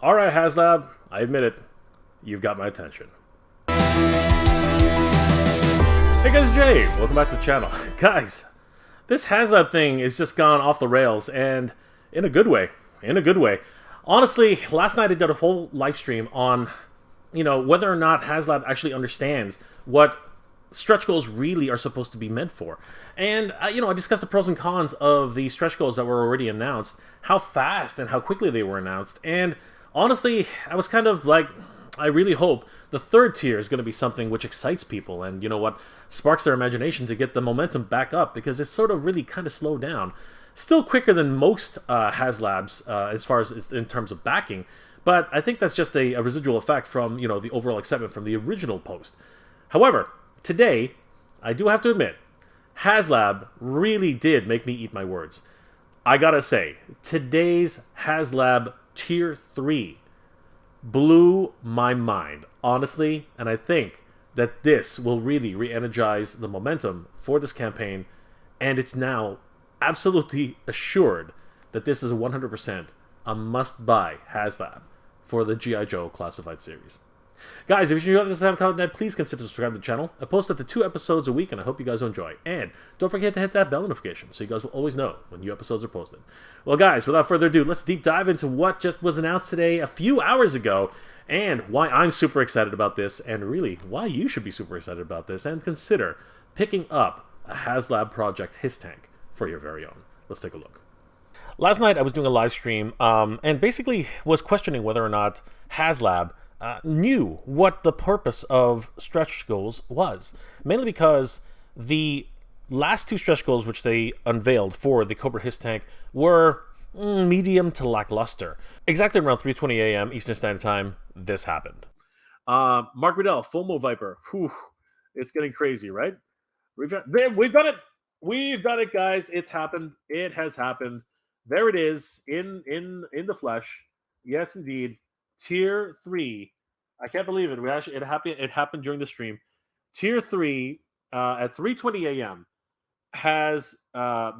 Alright, Haslab, I admit it. You've got my attention. Hey guys, Jay! Welcome back to the channel. Guys, this Haslab thing is just gone off the rails, and in a good way. In a good way. Honestly, last night I did a whole live stream on, whether or not Haslab actually understands what stretch goals really are supposed to be meant for. And, I discussed the pros and cons of the stretch goals that were already announced, how fast and how quickly they were announced, and honestly, I was kind of like, I really hope the third tier is going to be something which excites people and, sparks their imagination to get the momentum back up, because it's sort of really kind of slowed down. Still quicker than most Haslabs as far as in terms of backing, but I think that's just a residual effect from, the overall excitement from the original post. However, today, I do have to admit, Haslab really did make me eat my words. I gotta say, today's Haslab Tier 3 blew my mind, honestly, and I think that this will really re-energize the momentum for this campaign, and it's now absolutely assured that this is 100% a must-buy Haslab for the GI Joe Classified series. Guys, if you enjoyed this content, please consider subscribing to the channel. I post up to 2 episodes a week, and I hope you guys will enjoy. And don't forget to hit that bell notification so you guys will always know when new episodes are posted. Well, guys, without further ado, let's deep dive into what just was announced today a few hours ago, and why I'm super excited about this, and really why you should be super excited about this, and consider picking up a Haslab Project HISS tank for your very own. Let's take a look. Last night I was doing a live stream and basically was questioning whether or not Haslab knew what the purpose of stretch goals was. Mainly because the last 2 stretch goals which they unveiled for the Cobra HISS tank were medium to lackluster. Exactly around 3:20 a.m. Eastern Standard Time, this happened. Mark Riddell, FOMO Viper. Whew, it's getting crazy, right? We've done it! We've done it, guys. It's happened. It has happened. There it is, in the flesh. Yes, indeed. Tier 3. I can't believe it. It happened during the stream. Tier 3 at 3:20 a.m. has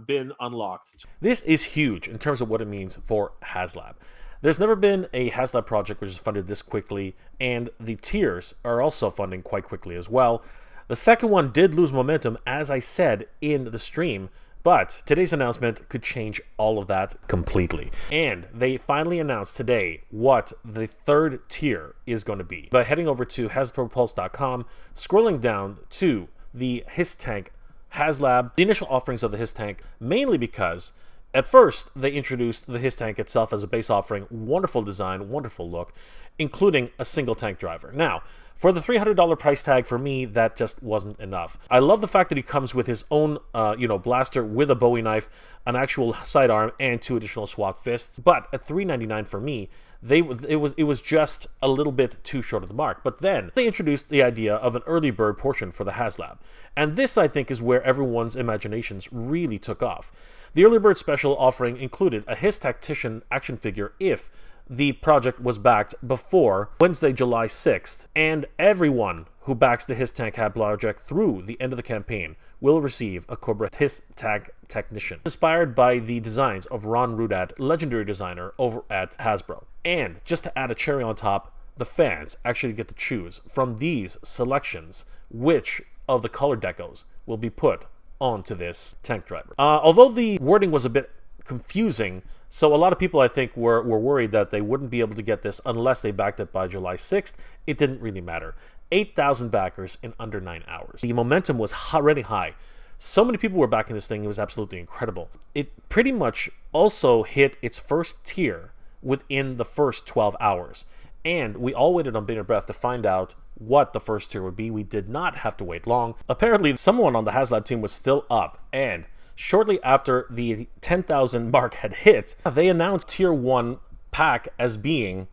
been unlocked. This is huge in terms of what it means for Haslab. There's never been a Haslab project which is funded this quickly, and the tiers are also funding quite quickly as well. The second one did lose momentum, as I said in the stream, but today's announcement could change all of that completely. And they finally announced today what the third tier is going to be. By heading over to HasbroPulse.com, scrolling down to the HISS tank Haslab, the initial offerings of the HISS tank, mainly because at first they introduced the HISS tank itself as a base offering, wonderful design, wonderful look, including a single tank driver. Now, for the $300 price tag, for me, that just wasn't enough. I love the fact that he comes with his own, blaster with a Bowie knife, an actual sidearm, and 2 additional SWAT fists. But at $399 for me, it was just a little bit too short of the mark. But then they introduced the idea of an early bird portion for the Haslab, and this, I think, is where everyone's imaginations really took off. The early bird special offering included a HISS Tactician action figure if the project was backed before Wednesday, July 6th, and everyone who backs the HISS Tank Hab project through the end of the campaign will receive a Cobra HISS Tank Technician, inspired by the designs of Ron Rudat, legendary designer over at Hasbro. And just to add a cherry on top, the fans actually get to choose from these selections which of the color decos will be put onto this tank driver. Although the wording was a bit confusing, so a lot of people, I think, were worried that they wouldn't be able to get this unless they backed it by July 6th. It didn't really matter. 8,000 backers in under 9 hours. The momentum was already high. So many people were backing this thing, it was absolutely incredible. It pretty much also hit its first tier within the first 12 hours. And we all waited on bated breath to find out what the first tier would be. We did not have to wait long. Apparently, someone on the Haslab team was still up, and shortly after the 10,000 mark had hit, they announced Tier 1 pack as being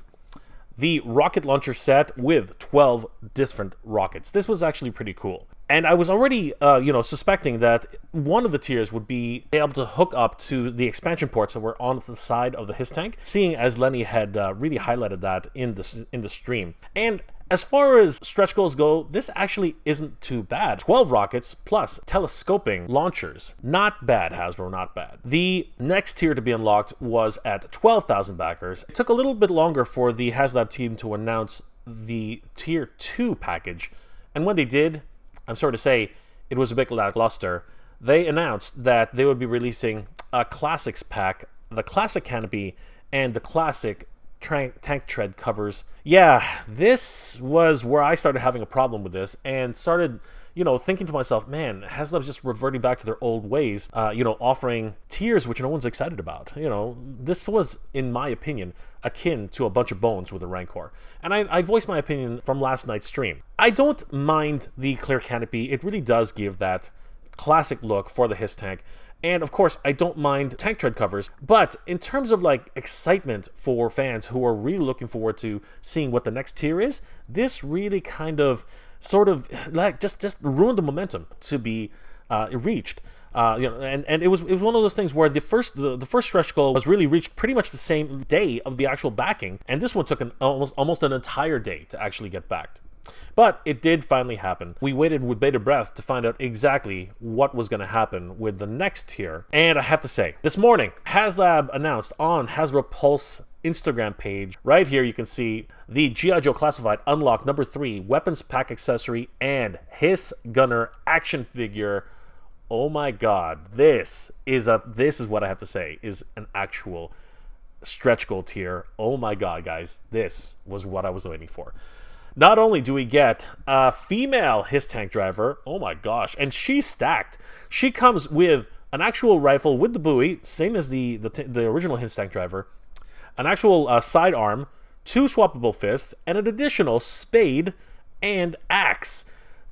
the rocket launcher set with 12 different rockets. This was actually pretty cool. And I was already, suspecting that one of the tiers would be able to hook up to the expansion ports that were on the side of the HISS tank, seeing as Lenny had really highlighted that in the stream. And As far as stretch goals go, this actually isn't too bad. 12 rockets plus telescoping launchers. Not bad, Hasbro, not bad. The next tier to be unlocked was at 12,000 backers. It took a little bit longer for the Haslab team to announce the tier 2 package. And when they did, I'm sorry to say, it was a bit lackluster. They announced that they would be releasing a classics pack, the classic canopy, and the classic tank tread covers. Yeah, this was where I started having a problem with this and started, thinking to myself, man, Haslab's just reverting back to their old ways, offering tiers which no one's excited about. This was, in my opinion, akin to a bunch of bones with a Rancor. And I voiced my opinion from last night's stream. I don't mind the clear canopy. It really does give that classic look for the HISS tank. And of course, I don't mind tank tread covers, but in terms of like excitement for fans who are really looking forward to seeing what the next tier is, this really kind of like just ruined the momentum to be reached. And it was one of those things where the first stretch goal was really reached pretty much the same day of the actual backing, and this one took almost an entire day to actually get backed. But it did finally happen. We waited with bated breath to find out exactly what was going to happen with the next tier. And I have to say, this morning, Haslab announced on Hasbro Pulse Instagram page, right here you can see the GI Joe Classified Unlock number 3 Weapons Pack Accessory and HISS Gunner action figure. Oh my god, this is what I have to say, is an actual stretch goal tier. Oh my god, guys, this was what I was waiting for. Not only do we get a female HISS tank driver, oh my gosh, and she's stacked. She comes with an actual rifle with the buoy, same as the original HISS tank driver, an actual sidearm, 2 swappable fists, and an additional spade and axe.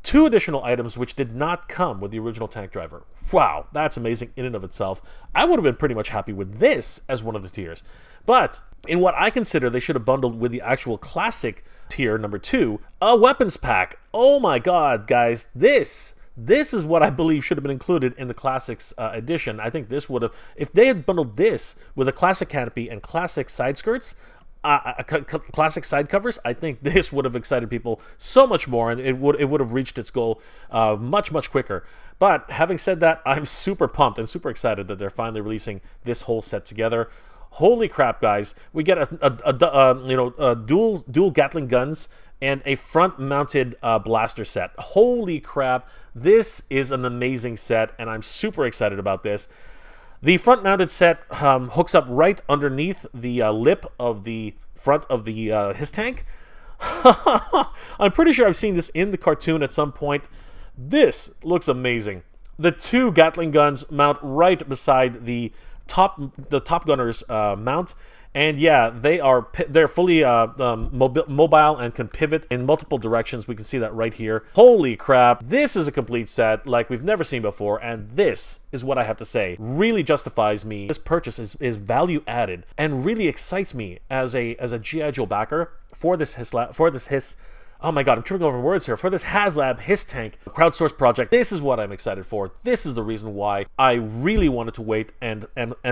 2 additional items which did not come with the original tank driver. Wow, that's amazing in and of itself. I would have been pretty much happy with this as one of the tiers. But in what I consider they should have bundled with the actual classic tier number 2, a weapons pack. Oh my god, guys, this is what I believe should have been included in the classics edition. I think this would have, if they had bundled this with a classic canopy and classic side skirts, classic side covers, I think this would have excited people so much more, and it would have reached its goal much quicker. But having said that, I'm super pumped and super excited that they're finally releasing this whole set together. Holy crap, guys! We get a dual Gattling guns and a front-mounted blaster set. Holy crap! This is an amazing set, and I'm super excited about this. The front-mounted set hooks up right underneath the lip of the front of the HISS tank. I'm pretty sure I've seen this in the cartoon at some point. This looks amazing. The 2 Gattling guns mount right beside the top gunner's mount, and yeah, they're fully mobile and can pivot in multiple directions. We can see that right here. Holy crap, this is a complete set like we've never seen before, and this is what I have to say really justifies me. This purchase is value added and really excites me as a GI Joe backer for this HISS. Oh my god, I'm tripping over words here. For this Haslab HISS tank crowdsourced project, this is what I'm excited for. This is the reason why I really wanted to wait and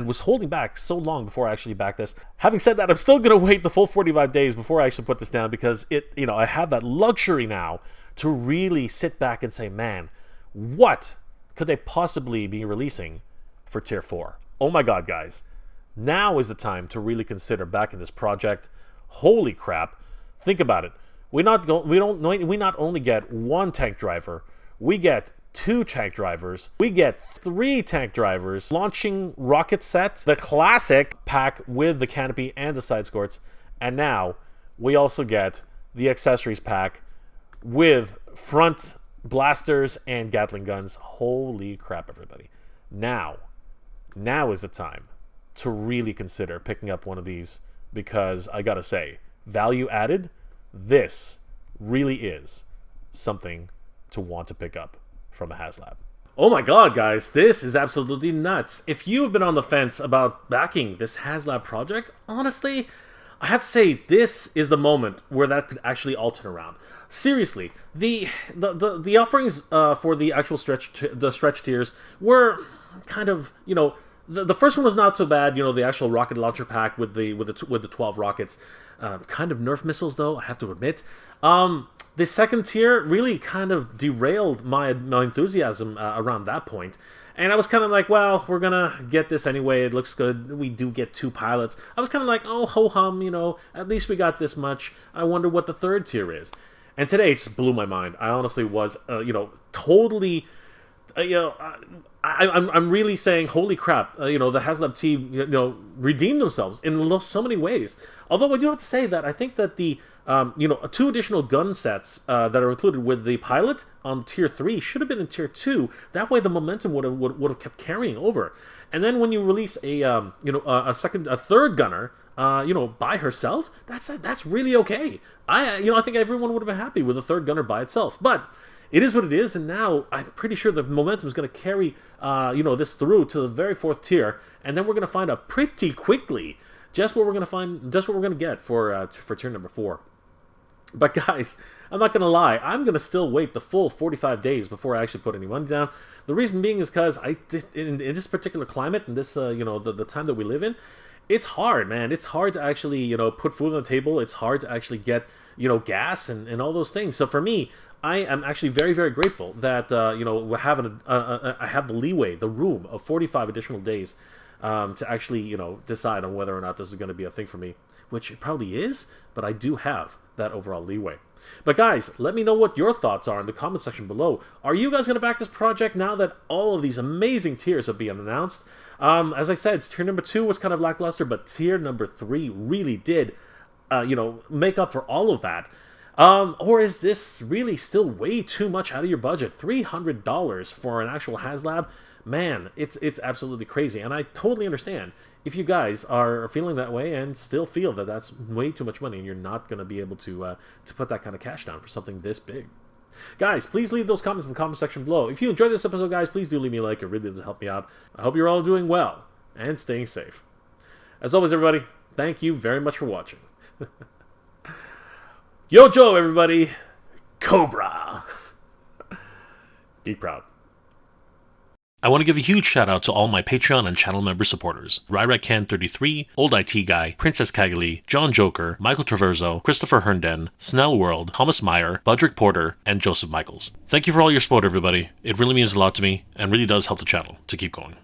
was holding back so long before I actually backed this. Having said that, I'm still going to wait the full 45 days before I actually put this down, because I have that luxury now to really sit back and say, man, what could they possibly be releasing for Tier 4? Oh my god, guys. Now is the time to really consider backing this project. Holy crap. Think about it. We not only get 1 tank driver, we get 2 tank drivers, we get 3 tank drivers, launching rocket set, the classic pack with the canopy and the side skirts, and now we also get the accessories pack with front blasters and Gattling guns. Holy crap, everybody. Now is the time to really consider picking up one of these, because I gotta say, value added, this really is something to want to pick up from a Haslab. Oh my god, guys, this is absolutely nuts. If you have been on the fence about backing this Haslab project, honestly, I have to say this is the moment where that could actually all turn around. Seriously, the offerings for the actual stretch tiers were kind of, the first one was not so bad. You know, the actual rocket launcher pack with the 12 rockets, kind of Nerf missiles though, I have to admit. The second tier really kind of derailed my enthusiasm around that point. And I was kind of like, well, we're gonna get this anyway. It looks good. We do get 2 pilots. I was kind of like, oh, ho-hum, you know, at least we got this much. I wonder what the third tier is. And today it just blew my mind. I honestly was, you know, totally, you know, I'm really saying, holy crap, you know, the Haslab team, you know, redeemed themselves in so many ways. Although I do have to say that I think that the, you know, 2 additional gun sets that are included with the pilot on tier 3 should have been in tier 2. That way the momentum would have kept carrying over. And then when you release a, you know, a third gunner, you know, by herself, that's really okay. You know, I think everyone would have been happy with a third gunner by itself. But it is what it is, and now I'm pretty sure the momentum is going to carry, you know, this through to the very 4th tier, and then we're going to find out pretty quickly just what we're going to get for tier number 4. But guys, I'm not going to lie, I'm going to still wait the full 45 days before I actually put any money down. The reason being is because in this particular climate, and this, you know, the time that we live in, it's hard, man. It's hard to actually, you know, put food on the table. It's hard to actually get, you know, gas and all those things. So for me, I am actually very, very grateful that, you know, we're having I have the leeway, the room of 45 additional days to actually, you know, decide on whether or not this is going to be a thing for me, which it probably is, but I do have that overall leeway. But guys, let me know what your thoughts are in the comment section below. Are you guys going to back this project now that all of these amazing tiers have been announced? As I said, tier number 2 was kind of lackluster, but tier number 3 really did, you know, make up for all of that. Or is this really still way too much out of your budget? $300 for an actual Haslab? Man, it's absolutely crazy, and I totally understand if you guys are feeling that way and still feel that that's way too much money and you're not going to be able to put that kind of cash down for something this big. Guys, please leave those comments in the comment section below. If you enjoyed this episode, guys, please do leave me a like. It really does help me out. I hope you're all doing well and staying safe. As always, everybody, thank you very much for watching. Yo, Joe, everybody. Cobra. Geek proud. I want to give a huge shout out to all my Patreon and channel member supporters. RyRackCan33, Old IT Guy, Princess Cagley, John Joker, Michael Traverso, Christopher Herndon, Snell World, Thomas Meyer, Budrick Porter, and Joseph Michaels. Thank you for all your support, everybody. It really means a lot to me and really does help the channel to keep going.